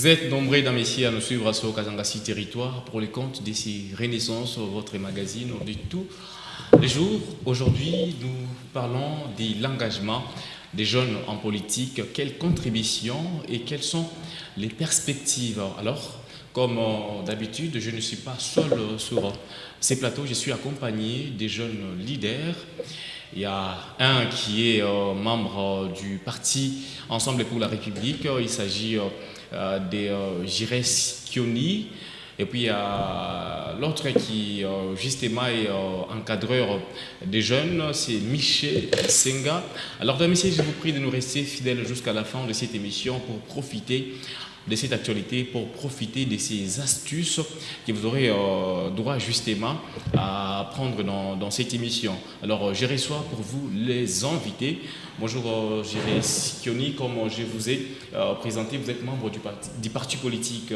Vous êtes nombreux, mesdames et messieurs, à nous suivre sur Kazangasi Territoire pour les comptes de ces Renaissance, votre magazine de tous les jours. Aujourd'hui, nous parlons de l'engagement des jeunes en politique. Quelles contributions et quelles sont les perspectives? Alors, comme d'habitude, je ne suis pas seul sur ces plateaux, je suis accompagné des jeunes leaders. Il y a un qui est membre du parti Ensemble pour la République, il s'agit de Jires Kioni, et puis il y a l'autre qui justement est encadreur des jeunes, c'est Michel Senga. Alors messieurs, je vous prie de nous rester fidèles jusqu'à la fin de cette émission pour profiter de cette actualité, pour profiter de ces astuces que vous aurez droit justement à prendre dans cette émission. Alors, je reçois pour vous les invités. Bonjour, Jires Kioni, comme je vous ai présenté, vous êtes membre du parti politique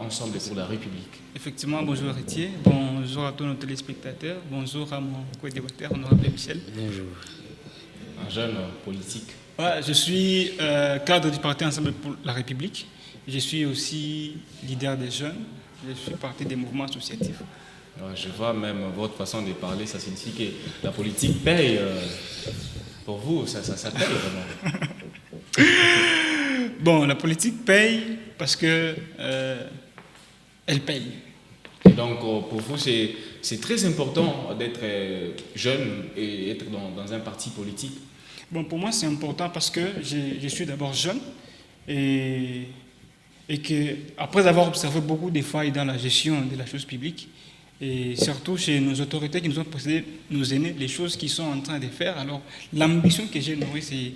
Ensemble pour la République. Effectivement, bonjour Héritier, bonjour à tous nos téléspectateurs, bonjour à mon co-débatteur, honorable Michel. Bonjour. Un jeune politique. Ouais, je suis cadre du parti Ensemble pour la République. Je suis aussi leader des jeunes, je suis partie des mouvements associatifs. Ouais, je vois même votre façon de parler, ça signifie que la politique paye. Pour vous, ça paye vraiment. Bon, la politique paye parce que elle paye. Et donc, pour vous, c'est très important d'être jeune et être dans un parti politique. Bon, pour moi, c'est important parce que je suis d'abord jeune et que, après avoir observé beaucoup de failles dans la gestion de la chose publique, et surtout chez nos autorités qui nous ont précédés, nos aînés, les choses qu'ils sont en train de faire, alors l'ambition que j'ai nourrie, c'est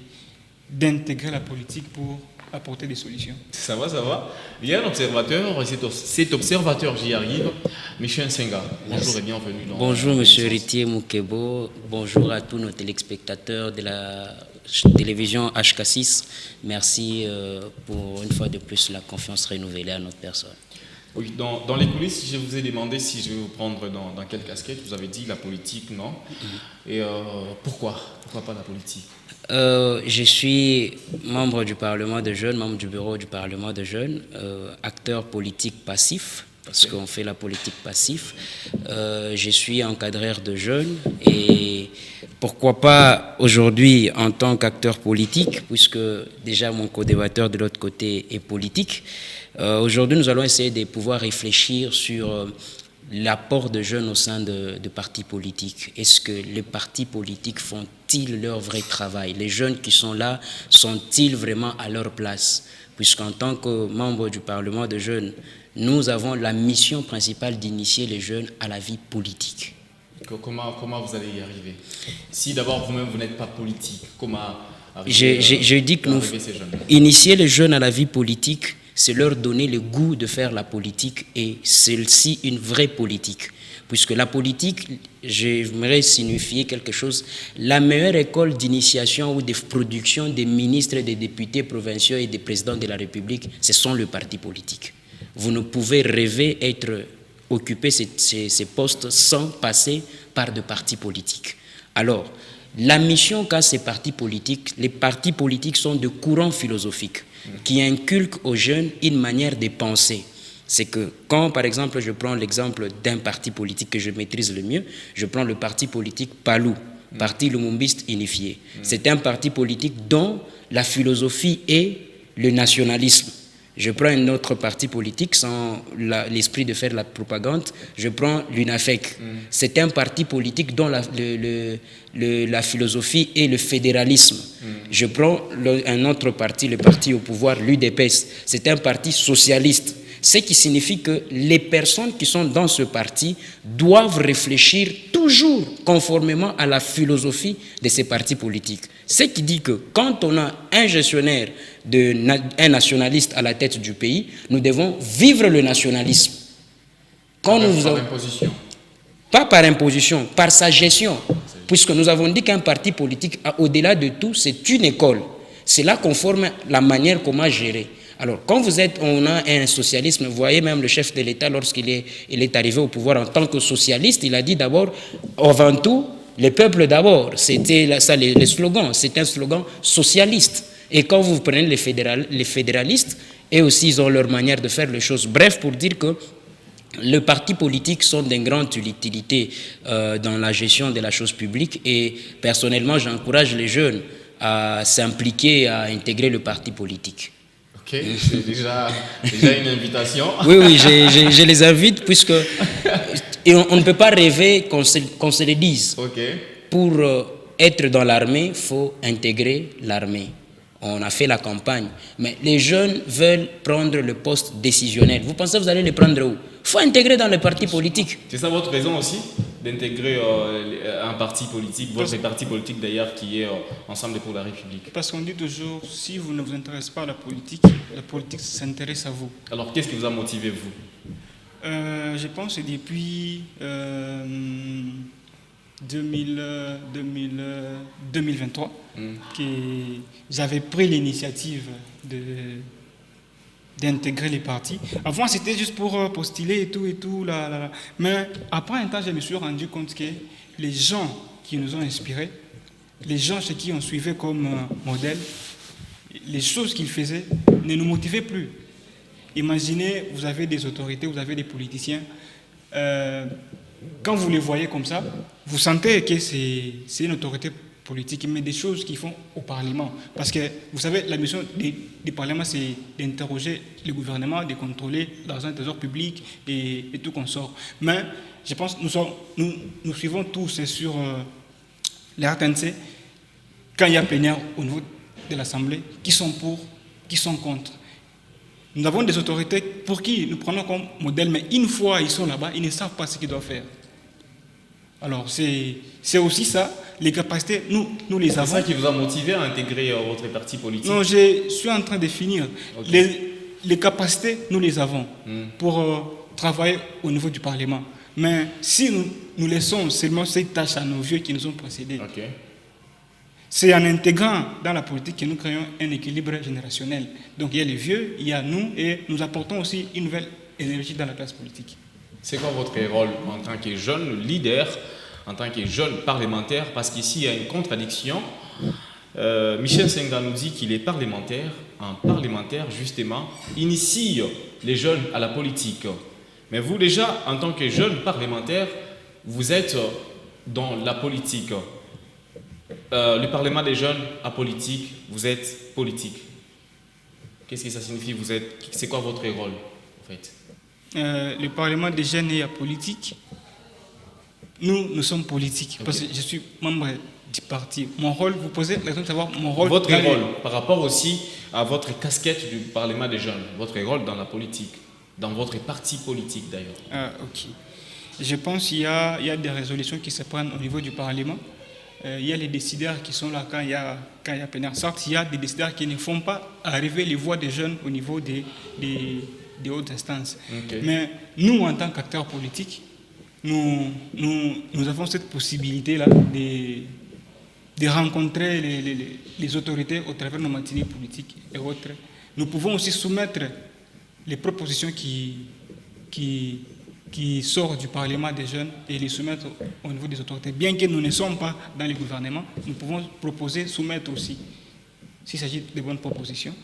d'intégrer la politique pour apporter des solutions. Ça va. Il y a un observateur, cet observateur, j'y arrive, Michel Senga. Bonjour et bienvenue. Bonjour Monsieur Héritier Moukebo, bonjour à tous nos téléspectateurs de la télévision HK6. Merci pour une fois de plus la confiance renouvelée à notre personne. Oui, dans les coulisses, je vous ai demandé si je vais vous prendre dans quelle casquette. Vous avez dit la politique, non? Et pourquoi pas la politique? Je suis membre du Parlement de jeunes, membre du bureau du Parlement de jeunes, acteur politique passif, parce qu'on fait la politique passif. Je suis encadreur de jeunes et pourquoi pas aujourd'hui en tant qu'acteur politique, puisque déjà mon co-débatteur de l'autre côté est politique. Aujourd'hui, nous allons essayer de pouvoir réfléchir sur l'apport de jeunes au sein de partis politiques. Est-ce que les partis politiques font-ils leur vrai travail? Les jeunes qui sont là, sont-ils vraiment à leur place? Puisqu'en tant que membre du Parlement de jeunes, nous avons la mission principale d'initier les jeunes à la vie politique. Comment vous allez y arriver? Si d'abord vous-même vous n'êtes pas politique, comment arriver Je dis que nous ces jeunes? Initier les jeunes à la vie politique, c'est leur donner le goût de faire la politique et celle-ci une vraie politique. Puisque la politique, j'aimerais signifier quelque chose, la meilleure école d'initiation ou de production des ministres, des députés provinciaux et des présidents de la République, ce sont les partis politiques. Vous ne pouvez rêver occuper ces postes sans passer par des partis politiques. Alors, la mission qu'a ces partis politiques, les partis politiques sont de courants philosophiques qui inculquent aux jeunes une manière de penser. C'est que quand, par exemple, je prends l'exemple d'un parti politique que je maîtrise le mieux, je prends le parti politique PALU, Parti Lumumbiste Unifié. C'est un parti politique dont la philosophie est le nationalisme. Je prends un autre parti politique sans l'esprit de faire la propagande, je prends l'UNAFEC. C'est un parti politique dont la philosophie est le fédéralisme. Je prends un autre parti, le parti au pouvoir, l'UDPS. C'est un parti socialiste. Ce qui signifie que les personnes qui sont dans ce parti doivent réfléchir toujours conformément à la philosophie de ces partis politiques. Ce qui dit que quand on a un gestionnaire, un nationaliste à la tête du pays, nous devons vivre le nationalisme. Par imposition? Pas par imposition, par sa gestion. Puisque nous avons dit qu'un parti politique, au-delà de tout, c'est une école. C'est là qu'on forme la manière comment gérer. Alors, quand on a un socialisme, vous voyez même le chef de l'État, lorsqu'il est arrivé au pouvoir en tant que socialiste, il a dit d'abord, avant tout, le peuple d'abord. C'était ça le slogan, c'est un slogan socialiste. Et quand vous prenez les fédéralistes, Et aussi, ils ont leur manière de faire les choses. Bref, pour dire que les partis politiques sont d'une grande utilité dans la gestion de la chose publique et personnellement, j'encourage les jeunes à s'impliquer, à intégrer le parti politique. Ok, c'est déjà une invitation. Oui, je les invite puisque on ne peut pas rêver qu'on se le dise. Ok. Pour être dans l'armée, il faut intégrer l'armée. On a fait la campagne, mais les jeunes veulent prendre le poste décisionnel. Vous pensez que vous allez les prendre où? Il faut intégrer dans le parti politique. C'est ça votre raison aussi d'intégrer un parti politique, votre parti politique d'ailleurs qui est Ensemble pour la République. Parce qu'on dit toujours, si vous ne vous intéressez pas à la politique s'intéresse à vous. Alors qu'est-ce qui vous a motivé vous? Je pense que depuis 2023 que j'avais pris l'initiative d'intégrer les partis. Avant, c'était juste pour postuler et tout. Mais après un temps, je me suis rendu compte que les gens qui nous ont inspirés, les gens chez qui on suivait comme modèle, les choses qu'ils faisaient ne nous motivaient plus. Imaginez, vous avez des autorités, vous avez des politiciens. Quand vous les voyez comme ça, vous sentez que c'est une autorité politique, mais des choses qu'ils font au Parlement. Parce que, vous savez, la mission du Parlement, c'est d'interroger le gouvernement, de contrôler l'argent du trésor public et tout consort. Mais je pense que nous suivons tous sur les RTNC, quand il y a plénière au niveau de l'Assemblée, qui sont pour, qui sont contre. Nous avons des autorités pour qui nous prenons comme modèle, mais une fois ils sont là-bas, ils ne savent pas ce qu'ils doivent faire. Alors c'est aussi ça, les capacités, nous les avons. C'est ça qui vous a motivé à intégrer votre parti politique? Non, je suis en train de finir. Okay. Les capacités, nous les avons pour travailler au niveau du Parlement. Mais si nous laissons seulement ces tâches à nos vieux qui nous ont précédés, okay. C'est en intégrant dans la politique que nous créons un équilibre générationnel. Donc il y a les vieux, il y a nous, et nous apportons aussi une nouvelle énergie dans la classe politique. C'est quoi votre rôle en tant que jeune leader, en tant que jeune parlementaire? Parce qu'ici, il y a une contradiction. Michel Senga nous dit qu'il est parlementaire. Un parlementaire, justement, initie les jeunes à la politique. Mais vous, déjà, en tant que jeune parlementaire, vous êtes dans la politique. Le Parlement des jeunes apolitique, vous êtes politique. Qu'est-ce que ça signifie? C'est quoi votre rôle, en fait? Le Parlement des jeunes est apolitique. Nous sommes politiques. Okay. Parce que je suis membre du parti. Mon rôle, vous posez la question de savoir mon rôle. Votre rôle, par rapport aussi à votre casquette du Parlement des jeunes, votre rôle dans la politique, dans votre parti politique d'ailleurs. Ok. Je pense qu'il y a des résolutions qui se prennent au niveau du Parlement. Il y a les décideurs qui sont là quand il y a plénière. Certes, il y a des décideurs qui ne font pas arriver les voix des jeunes au niveau des hautes instances. Okay. Mais nous, en tant qu'acteurs politiques, nous avons cette possibilité-là de rencontrer les autorités au travers de nos matinées politiques et autres. Nous pouvons aussi soumettre les propositions qui sortent du Parlement des jeunes et les soumettre au niveau des autorités. Bien que nous ne sommes pas dans le gouvernement, nous pouvons proposer, soumettre aussi, s'il s'agit de bonnes propositions.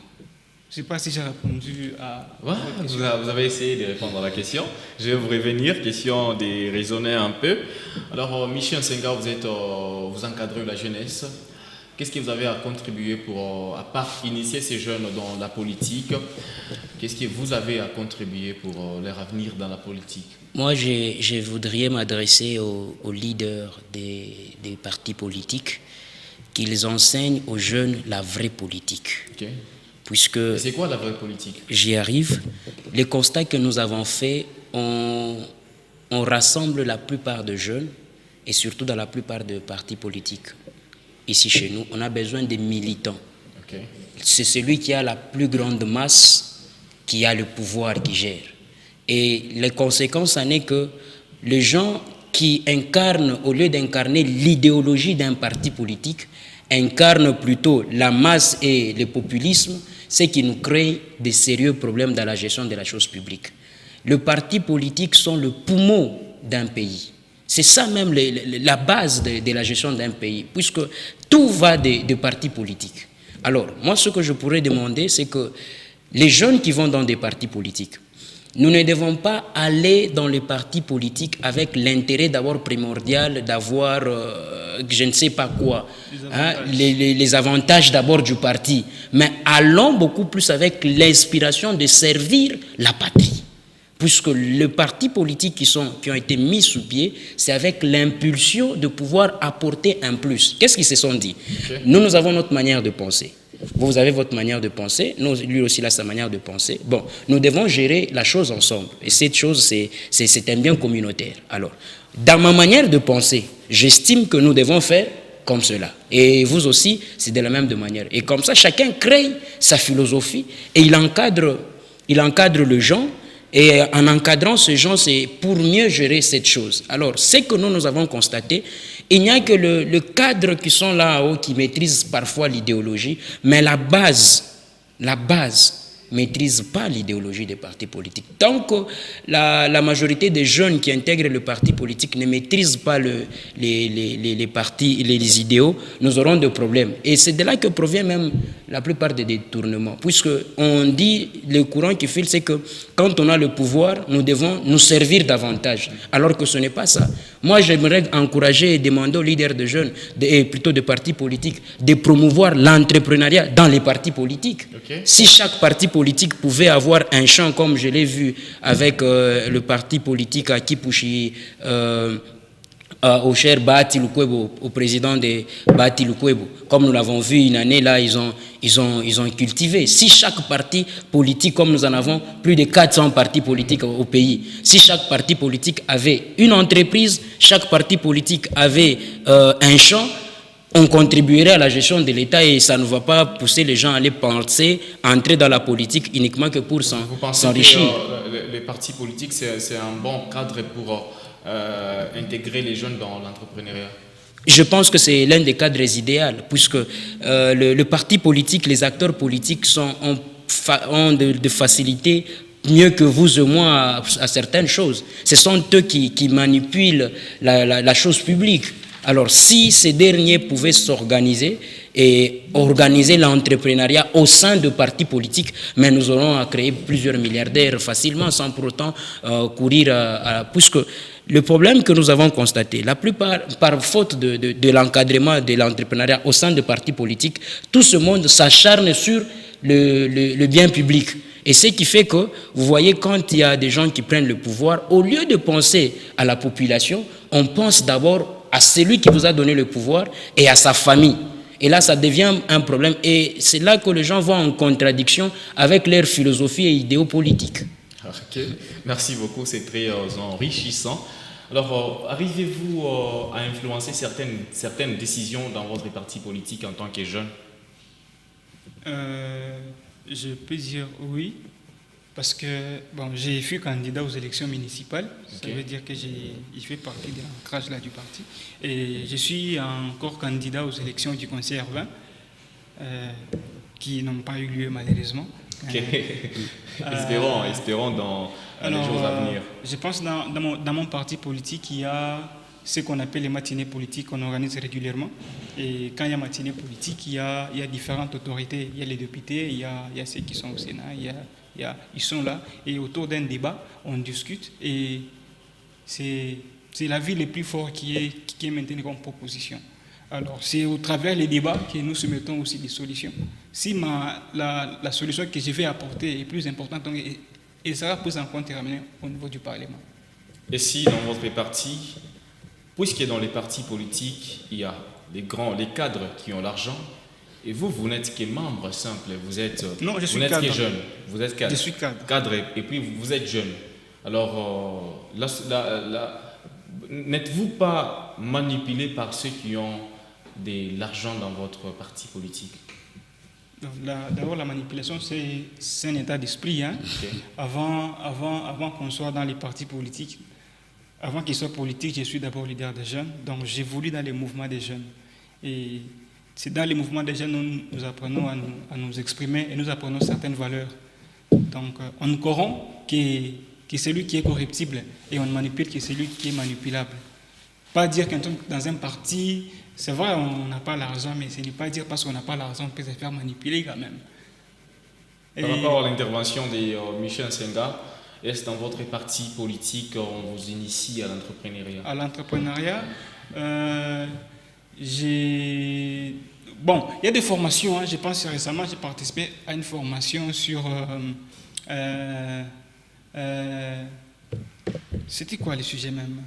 Je ne sais pas si j'ai répondu à votre question. Vous avez essayé de répondre à la question. Je vais vous revenir, question de raisonner un peu. Alors, Michel Senga, vous encadrez la jeunesse. Qu'est-ce que vous avez à contribuer pour, à part initier ces jeunes dans la politique, qu'est-ce que vous avez à contribuer pour leur avenir dans la politique? Moi, je voudrais m'adresser aux leaders des partis politiques, qu'ils enseignent aux jeunes la vraie politique. Okay. Puisque c'est quoi la vraie politique? J'y arrive. Les constats que nous avons faits, on rassemble la plupart des jeunes, et surtout dans la plupart des partis politiques. Ici chez nous, on a besoin des militants. Okay. C'est celui qui a la plus grande masse, qui a le pouvoir, qui gère. Et les conséquences en est que les gens qui incarnent, au lieu d'incarner l'idéologie d'un parti politique, incarnent plutôt la masse et le populisme, ce qui nous crée de sérieux problèmes dans la gestion de la chose publique. Les partis politiques sont le poumon d'un pays. C'est ça même la base de la gestion d'un pays, puisque tout va des partis politiques. Alors, moi, ce que je pourrais demander, c'est que les jeunes qui vont dans des partis politiques, nous ne devons pas aller dans les partis politiques avec l'intérêt d'abord primordial d'avoir, je ne sais pas quoi, les avantages d'abord du parti, mais allons beaucoup plus avec l'inspiration de servir la patrie. Puisque les partis politiques qui ont été mis sous pied, c'est avec l'impulsion de pouvoir apporter un plus. Qu'est-ce qu'ils se sont dit? Nous avons notre manière de penser. Vous avez votre manière de penser, lui aussi il a sa manière de penser. Bon, nous devons gérer la chose ensemble. Et cette chose, c'est un bien communautaire. Alors, dans ma manière de penser, j'estime que nous devons faire comme cela. Et vous aussi, c'est de la même manière. Et comme ça, chacun crée sa philosophie et il encadre le gens. Et en encadrant ce genre, c'est pour mieux gérer cette chose. Alors, ce que nous avons constaté, il n'y a que le cadre qui sont là-haut qui maîtrise parfois l'idéologie, mais la base maîtrise pas l'idéologie des partis politiques. Tant que la majorité des jeunes qui intègrent le parti politique ne maîtrisent pas les partis, les idéaux, nous aurons des problèmes. Et c'est de là que provient même la plupart des détournements. Puisque on dit, le courant qui file, c'est que quand on a le pouvoir, nous devons nous servir davantage. Alors que ce n'est pas ça. Moi, j'aimerais encourager et demander aux leaders de jeunes, et plutôt de partis politiques, de promouvoir l'entrepreneuriat dans les partis politiques. Okay. Si chaque parti politique pouvait avoir un champ, comme je l'ai vu avec le parti politique à Kipushi, au cher Bahati Lukwebo, au président de Bahati Lukwebo, comme nous l'avons vu une année là, ils ont cultivé. Si chaque parti politique, comme nous en avons plus de 400 partis politiques au pays, si chaque parti politique avait une entreprise, chaque parti politique avait un champ, on contribuerait à la gestion de l'État et ça ne va pas pousser les gens à aller penser, à entrer dans la politique uniquement que pour s'enrichir. Les partis politiques, c'est un bon cadre pour intégrer les jeunes dans l'entrepreneuriat? Je pense que c'est l'un des cadres idéaux, puisque le parti politique, les acteurs politiques ont de facilité mieux que vous et moi à certaines choses. Ce sont eux qui manipulent la chose publique. Alors, si ces derniers pouvaient s'organiser et organiser l'entrepreneuriat au sein de partis politiques, mais nous aurons à créer plusieurs milliardaires facilement sans pour autant courir puisque le problème que nous avons constaté, la plupart, par faute de l'encadrement de l'entrepreneuriat au sein de partis politiques, tout ce monde s'acharne sur le bien public. Et ce qui fait que, vous voyez, quand il y a des gens qui prennent le pouvoir, au lieu de penser à la population, on pense d'abord à celui qui vous a donné le pouvoir et à sa famille. Et là, ça devient un problème. Et c'est là que les gens vont en contradiction avec leur philosophie et idéaux politiques. Ok, merci beaucoup, c'est très enrichissant. Alors, arrivez-vous à influencer certaines décisions dans votre parti politique en tant que jeune? Je peux dire oui, parce que bon, j'ai fui candidat aux élections municipales. Okay. Ça veut dire que j'ai fait partie de l'ancrage là du parti. Et je suis encore candidat aux élections du conseil urbain, qui n'ont pas eu lieu malheureusement. Okay. Espérons dans les jours à venir. Je pense que dans mon parti politique, il y a ce qu'on appelle les matinées politiques qu'on organise régulièrement. Et quand il y a matinée politique, il y a différentes autorités. Il y a les députés, il y a ceux qui sont au Sénat, ils sont là. Et autour d'un débat, on discute. Et c'est l'avis le plus fort qui est maintenu comme proposition. Alors, c'est au travers des débats que nous soumettons aussi des solutions. Si la solution que je vais apporter est plus importante, elle sera prise en compte et ramenée au niveau du Parlement. Et si dans votre parti, puisque dans les partis politiques, il y a les cadres qui ont l'argent, et vous n'êtes que membre simple, vous êtes que jeune, vous êtes cadre. Je suis cadre. Cadre et puis vous êtes jeune. Alors, n'êtes-vous pas manipulé par ceux qui ont de l'argent dans votre parti politique? D'abord, la manipulation, c'est un état d'esprit. Hein. Okay. Avant qu'on soit dans les partis politiques, avant qu'ils soient politiques, je suis d'abord leader des jeunes. Donc, j'évolue dans les mouvements des jeunes. Et c'est dans les mouvements des jeunes où nous apprenons à nous exprimer et nous apprenons certaines valeurs. Donc, on ne corrompt que celui qui est corruptible et on manipule que celui qui est manipulable. Pas dire qu'un truc dans un parti, c'est vrai, on n'a pas l'argent, mais ce n'est pas dire parce qu'on n'a pas l'argent qu'on peut se faire manipuler quand même. Par rapport à l'intervention de Michel Nsenga, est-ce dans votre parti politique on vous initie à l'entrepreneuriat? À l'entrepreneuriat, bon, il y a des formations. Hein. Je pense que récemment, j'ai participé à une formation sur... c'était quoi le sujet même?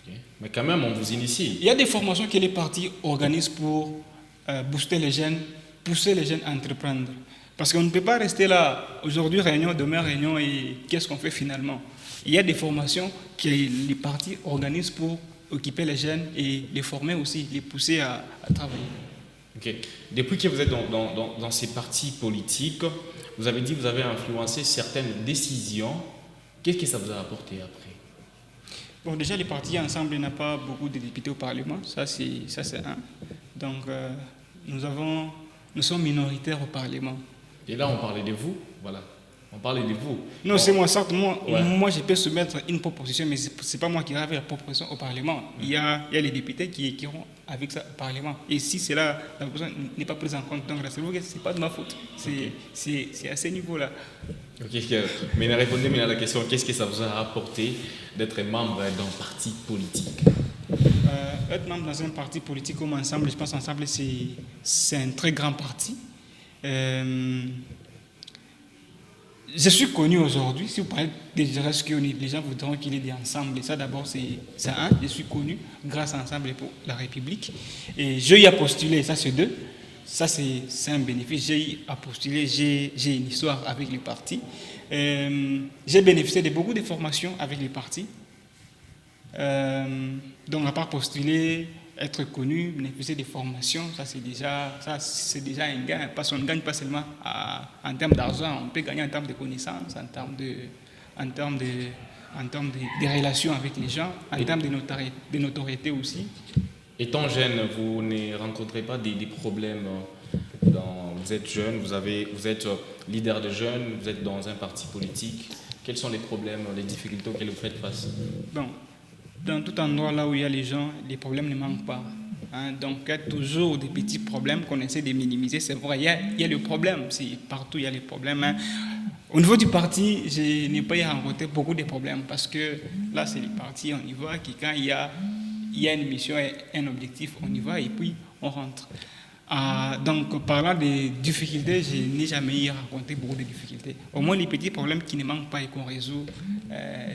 Okay. Mais quand même, on vous initie. Il y a des formations que les partis organisent pour booster les jeunes, pousser les jeunes à entreprendre. Parce qu'on ne peut pas rester là, aujourd'hui réunion, demain réunion, et qu'est-ce qu'on fait finalement? Il y a des formations que les partis organisent pour occuper les jeunes et les former aussi, les pousser à travailler. Okay. Depuis que vous êtes dans ces partis politiques, vous avez dit que vous avez influencé certaines décisions. Qu'est-ce que ça vous a apporté après? Bon, déjà, les partis ensemble n'ont pas beaucoup de députés au Parlement, ça c'est un. Donc, nous sommes minoritaires au Parlement. Et là, on parlait de vous, voilà. On parlait de vous. Non, c'est moi, certes, moi je peux soumettre une proposition, mais ce n'est pas moi qui avais la proposition au Parlement. Il y a les députés qui iront avec ça au Parlement. Et si cela, la proposition n'est pas prise en compte, donc ce n'est pas de ma faute. C'est à ce niveau-là. Ok, mais répondez-moi à la question, qu'est-ce que ça vous a apporté d'être membre d'un parti politique? Être membre dans un parti politique comme Ensemble, je pense Ensemble, c'est un très grand parti. Je suis connu aujourd'hui. Si vous parlez des gens, les gens voudront qu'il y ait Ensemble. Et ça, d'abord, c'est un. Je suis connu grâce à Ensemble pour la République. Et j'ai eu à postuler, ça c'est deux. Ça, c'est un bénéfice. J'ai eu à postuler, j'ai une histoire avec les partis. J'ai bénéficié de beaucoup de formations avec les partis. Donc, à part postuler, être connu, bénéficier des formations, ça c'est déjà un gain. Parce qu'on ne gagne pas seulement en termes d'argent, on peut gagner en termes de connaissances, en termes de relations avec les gens, en termes de notoriété aussi. Étant jeune, vous ne rencontrez pas des problèmes vous êtes jeune, vous êtes leader de jeunes, vous êtes dans un parti politique. Quels sont les problèmes, les difficultés auxquelles vous faites face? Bon, dans tout endroit là où il y a les gens, les problèmes ne manquent pas. Hein, donc il y a toujours des petits problèmes qu'on essaie de minimiser. C'est vrai, il y a le problème, partout il y a les problèmes. Hein. Au niveau du parti, je n'ai pas rencontré beaucoup de problèmes parce que là c'est le parti, on y va, quand il y a une mission et un objectif, on y va et puis on rentre. Donc, parlant des difficultés, je n'ai jamais rencontré beaucoup de difficultés. Au moins, les petits problèmes qui ne manquent pas et qu'on résout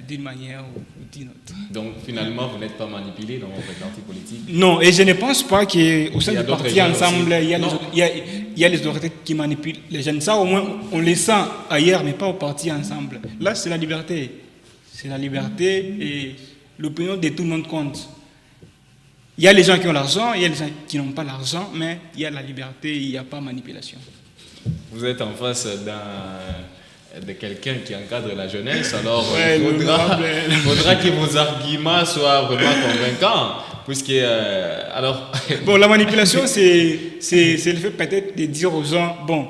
d'une manière ou d'une autre. Donc, finalement, vous n'êtes pas manipulé dans votre parti politique? Non, et je ne pense pas qu'au sein du parti Ensemble, il y a les autorités qui manipulent les jeunes. Ça, au moins, on les sent ailleurs, mais pas au parti Ensemble. Là, c'est la liberté. C'est la liberté et l'opinion de tout le monde compte. Il y a les gens qui ont l'argent, il y a les gens qui n'ont pas l'argent, mais il y a la liberté, il n'y a pas de manipulation. Vous êtes en face de quelqu'un qui encadre la jeunesse, alors ouais, il faudra que vos arguments soient vraiment convaincants. Puisque, alors... Bon, la manipulation, c'est le fait peut-être de dire aux gens, bon,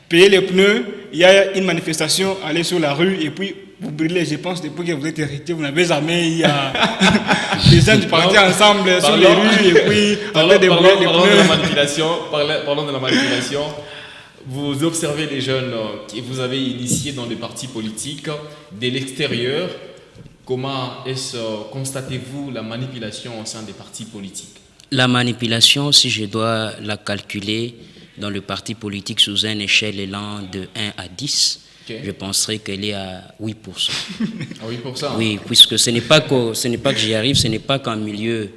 payez les pneus, il y a une manifestation, allez sur la rue, et puis vous brûlez, je pense, depuis que vous êtes hérité, vous n'avez jamais eu des gens du parti Ensemble sur les rues, et puis parlons de la manipulation. Parlons de la manipulation. Vous observez les jeunes que vous avez initiés dans les partis politiques de l'extérieur. Comment constatez-vous la manipulation au sein des partis politiques? La manipulation, si je dois la calculer dans le parti politique sous une échelle allant de 1 à 10, je penserais qu'elle est à 8%. À 8%? Oui, puisque ce n'est pas que j'y arrive, ce n'est pas qu'en milieu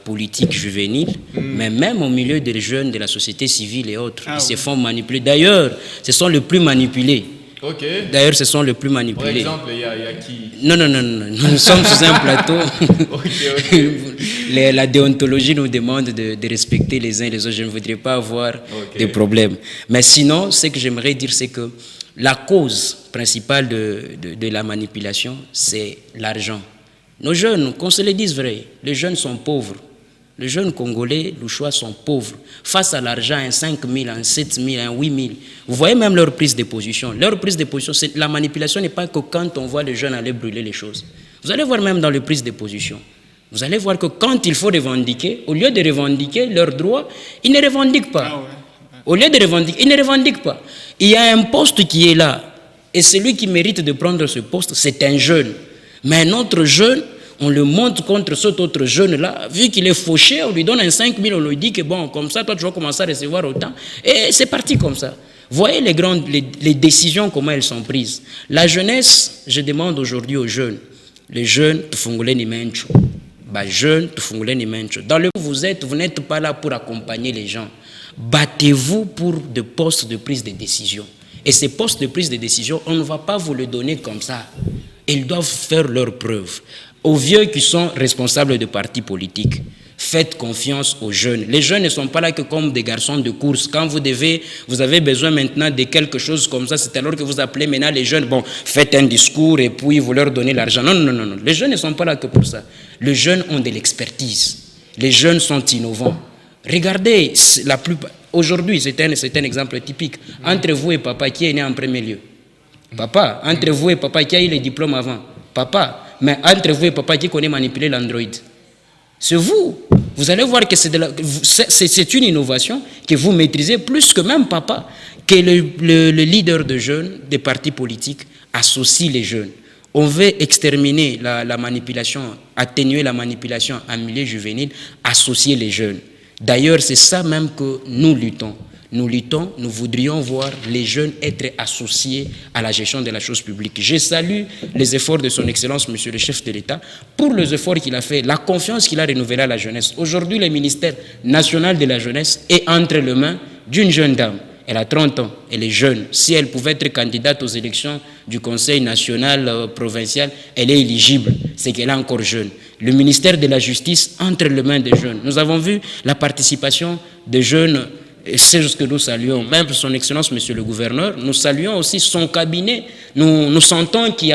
politique juvénile, mais même au milieu des jeunes de la société civile et autres, ils se font manipuler. D'ailleurs, ce sont les plus manipulés. D'ailleurs, ce sont les plus manipulés. Par exemple, il y a qui? Non, nous sommes sous un plateau. La déontologie nous demande de respecter les uns les autres. Je ne voudrais pas avoir de problème. Mais sinon, ce que j'aimerais dire, c'est que la cause principale de la manipulation, c'est l'argent. Nos jeunes, qu'on se le dise vrai, les jeunes sont pauvres. Les jeunes Congolais, le choix, sont pauvres. Face à l'argent, un 5 000, un 7 000, un 8 000. Vous voyez même leur prise de position. Leur prise de position, la manipulation n'est pas que quand on voit les jeunes aller brûler les choses. Vous allez voir même dans les prises de position. Vous allez voir que quand il faut revendiquer, au lieu de revendiquer leurs droits, ils ne revendiquent pas. Au lieu de revendiquer, ils ne revendiquent pas. Il y a un poste qui est là. Et celui qui mérite de prendre ce poste, c'est un jeune. Mais un autre jeune, on le monte contre cet autre jeune-là. Vu qu'il est fauché, on lui donne un 5 000, on lui dit que bon, comme ça, toi, tu vas commencer à recevoir autant. Et c'est parti comme ça. Voyez les décisions, comment elles sont prises. La jeunesse, je demande aujourd'hui aux jeunes, les jeunes, dans le où vous êtes, vous n'êtes pas là pour accompagner les gens. Battez-vous pour des postes de prise de décision. Et ces postes de prise de décision, on ne va pas vous les donner comme ça. Ils doivent faire leurs preuves. Aux vieux qui sont responsables de partis politiques, faites confiance aux jeunes. Les jeunes ne sont pas là que comme des garçons de course. Quand vous avez besoin maintenant de quelque chose comme ça, c'est alors que vous appelez maintenant les jeunes, bon, faites un discours et puis vous leur donnez l'argent. Non, non, non, non. Les jeunes ne sont pas là que pour ça. Les jeunes ont de l'expertise. Les jeunes sont innovants. Regardez, la plupart. Aujourd'hui, c'est un exemple typique. Entre vous et papa, qui est né en premier lieu? Papa. Entre vous et papa, qui a eu les diplômes avant? Papa. Mais entre vous et papa, qui connaît manipuler l'Android? C'est vous. Vous allez voir que c'est une innovation que vous maîtrisez plus que même papa, que le leader de jeunes, des partis politiques, associe les jeunes. On veut exterminer la manipulation, atténuer la manipulation en milieu juvénile, associer les jeunes. D'ailleurs, c'est ça même que nous luttons. Nous voudrions voir les jeunes être associés à la gestion de la chose publique. Je salue les efforts de son Excellence, Monsieur le chef de l'État, pour les efforts qu'il a fait, la confiance qu'il a renouvelée à la jeunesse. Aujourd'hui, le ministère national de la jeunesse est entre les mains d'une jeune dame. Elle a 30 ans, elle est jeune. Si elle pouvait être candidate aux élections du Conseil national provincial, elle est éligible, c'est qu'elle est encore jeune. Le ministère de la Justice entre les mains des jeunes. Nous avons vu la participation des jeunes. C'est ce que nous saluons, même son Excellence, Monsieur le Gouverneur, nous saluons aussi son cabinet. Nous sentons qu'il y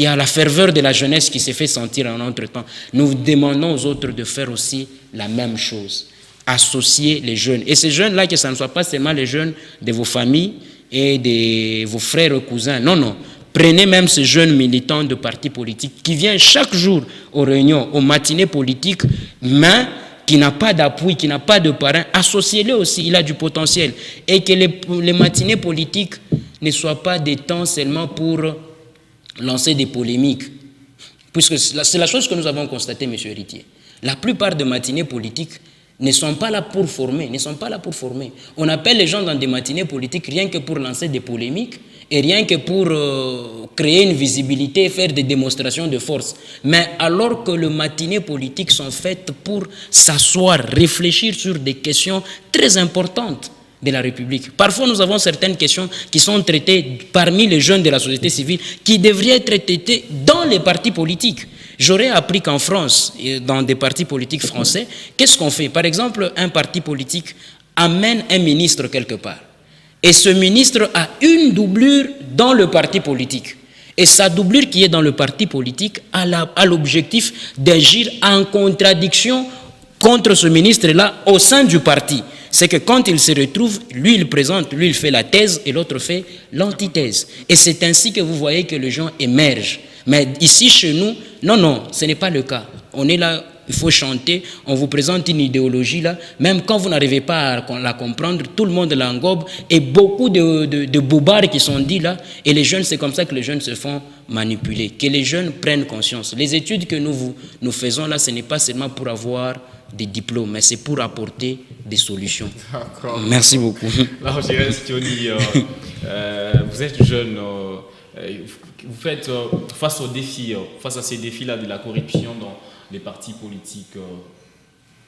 a la ferveur de la jeunesse qui s'est fait sentir en notre temps. Nous demandons aux autres de faire aussi la même chose, associer les jeunes. Et ces jeunes-là, que ça ne soit pas seulement les jeunes de vos familles et de vos frères ou cousins, non, non. Prenez même ces jeunes militants de partis politiques qui viennent chaque jour aux réunions, aux matinées politiques, mais qui n'a pas d'appui, qui n'a pas de parrain, associez-le aussi, il a du potentiel. Et que les matinées politiques ne soient pas des temps seulement pour lancer des polémiques. Puisque c'est la chose que nous avons constatée, M. Héritier. La plupart des matinées politiques ne sont pas là pour former, On appelle les gens dans des matinées politiques rien que pour lancer des polémiques et rien que pour créer une visibilité, faire des démonstrations de force. Mais alors que les matinées politiques sont faites pour s'asseoir, réfléchir sur des questions très importantes de la République. Parfois, nous avons certaines questions qui sont traitées parmi les jeunes de la société civile qui devraient être traitées dans les partis politiques. J'aurais appris qu'en France, dans des partis politiques français, qu'est-ce qu'on fait? Par exemple, un parti politique amène un ministre quelque part. Et ce ministre a une doublure dans le parti politique. Et sa doublure qui est dans le parti politique a l'objectif d'agir en contradiction contre ce ministre-là au sein du parti. C'est que quand il se retrouve, lui il présente, lui il fait la thèse et l'autre fait l'antithèse. Et c'est ainsi que vous voyez que les gens émergent. Mais ici chez nous, non, ce n'est pas le cas. On est là, il faut chanter, on vous présente une idéologie là, même quand vous n'arrivez pas à la comprendre, tout le monde l'engobe et beaucoup de bobards qui sont dits là, et les jeunes, c'est comme ça que les jeunes se font manipuler, que les jeunes prennent conscience. Les études que nous faisons là, ce n'est pas seulement pour avoir des diplômes, mais c'est pour apporter des solutions. D'accord. Merci beaucoup. Alors, je reste, Tony, vous êtes jeune, vous faites face aux défis, face à ces défis-là de la corruption dans les partis politiques,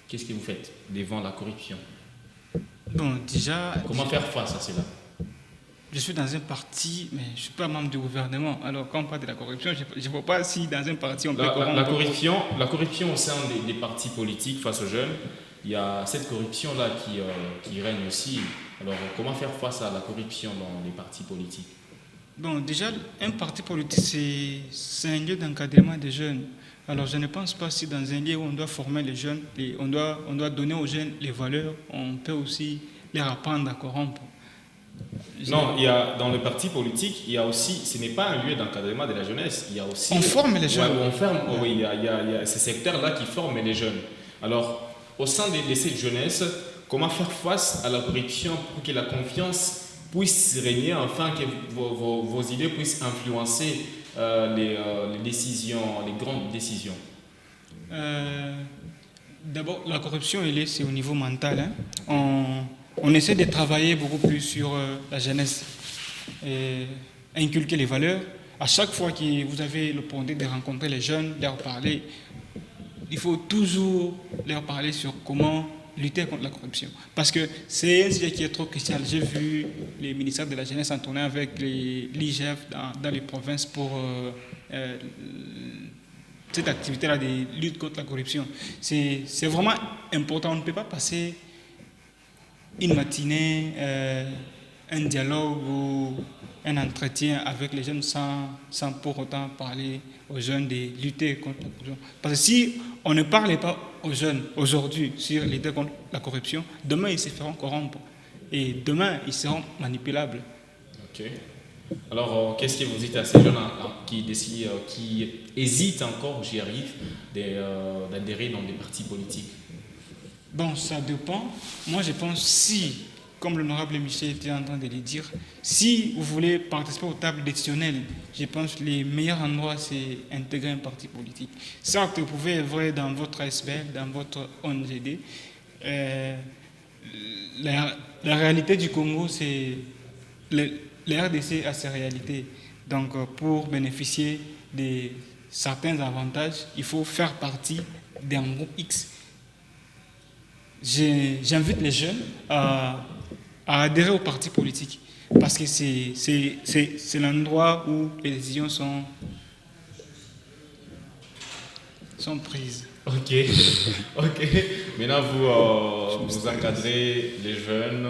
qu'est-ce que vous faites devant la corruption? Bon, déjà... Comment faire face à cela? Je suis dans un parti, mais je ne suis pas membre du gouvernement. Alors, quand on parle de la corruption, je ne vois pas si dans un parti on peut... La corruption au sein des partis politiques face aux jeunes, il y a cette corruption-là qui règne aussi. Alors, comment faire face à la corruption dans les partis politiques? Bon, déjà, un parti politique, c'est un lieu d'encadrement des jeunes. Alors, je ne pense pas si dans un lieu où on doit former les jeunes, on doit donner aux jeunes les valeurs, on peut aussi les apprendre à corrompre. Non, il y a, dans le parti politique, il y a aussi, ce n'est pas un lieu d'encadrement de la jeunesse, il y a aussi... On forme les jeunes. Ouais, oui, il y a ces secteurs-là qui forment les jeunes. Alors, au sein de cette jeunesse, comment faire face à la corruption pour que la confiance puisse régner, afin que vos idées puissent influencer les décisions, les grandes décisions? D'abord, la corruption, c'est au niveau mental, hein. On essaie de travailler beaucoup plus sur la jeunesse et inculquer les valeurs. À chaque fois que vous avez l'opportunité de rencontrer les jeunes, leur parler, il faut toujours leur parler sur comment lutter contre la corruption. Parce que c'est un sujet qui est trop crucial. J'ai vu les ministères de la jeunesse en tourner avec l'IGF dans les provinces pour cette activité-là de lutte contre la corruption. C'est vraiment important. On ne peut pas passer une matinée, un dialogue ou un entretien avec les jeunes sans pour autant parler aux jeunes de lutter contre la corruption. Parce que si on ne parlait pas aux jeunes aujourd'hui sur lutter contre la corruption, demain ils se feront corrompre et demain ils seront manipulables. Ok. Alors, qu'est-ce que vous dites à ces jeunes qui hésitent encore, j'y arrive, d'adhérer dans des partis politiques? Bon, ça dépend. Moi, je pense si, comme l'honorable Michel était en train de le dire, si vous voulez participer aux tables décisionnelles, je pense que le meilleur endroit, c'est intégrer un parti politique. Certes, vous pouvez œuvrer dans votre SBL, dans votre ONGD. La réalité du Congo, c'est... La RDC a ses réalités. Donc, pour bénéficier de certains avantages, il faut faire partie d'un groupe X. J'invite les jeunes à adhérer au parti politique parce que c'est l'endroit où les décisions sont prises. Ok, ok. Maintenant, vous encadrez les jeunes,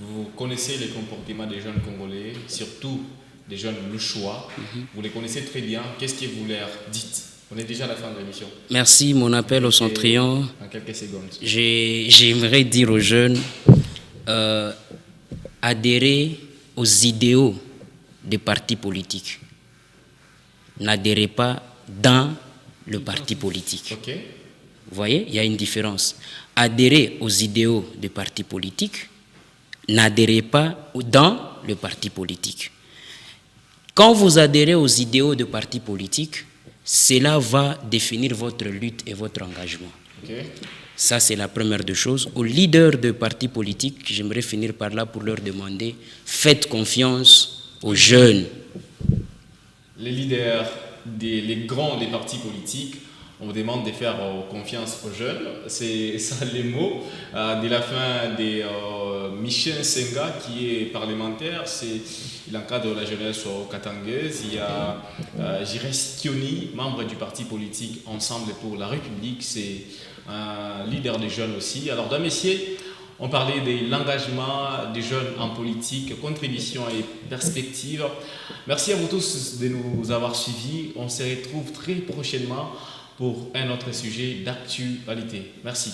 vous connaissez les comportements des jeunes Congolais, surtout des jeunes louchois. Vous les connaissez très bien. Qu'est-ce que vous leur dites? On est déjà à la fin de l'émission. Merci, mon appel au Centrion. En quelques secondes. J'aimerais dire aux jeunes, adhérez aux idéaux des partis politiques. N'adhérez pas dans le parti politique. Ok. Vous voyez, il y a une différence. Adhérez aux idéaux des partis politiques. N'adhérez pas dans le parti politique. Quand vous adhérez aux idéaux de partis politiques, cela va définir votre lutte et votre engagement. Okay. Ça, c'est la première des choses. Aux leaders de partis politiques, j'aimerais finir par là pour leur demander, faites confiance aux jeunes. Les leaders, les grands des partis politiques, on vous demande de faire confiance aux jeunes. C'est ça les mots. De la fin de Michel Senga, qui est parlementaire, il encadre la jeunesse katangaise. Il y a Jires Kioni, membre du parti politique Ensemble pour la République. C'est un leader des jeunes aussi. Alors, dames et messieurs, on parlait de l'engagement des jeunes en politique, contribution et perspective. Merci à vous tous de nous avoir suivis. On se retrouve très prochainement pour un autre sujet d'actualité. Merci.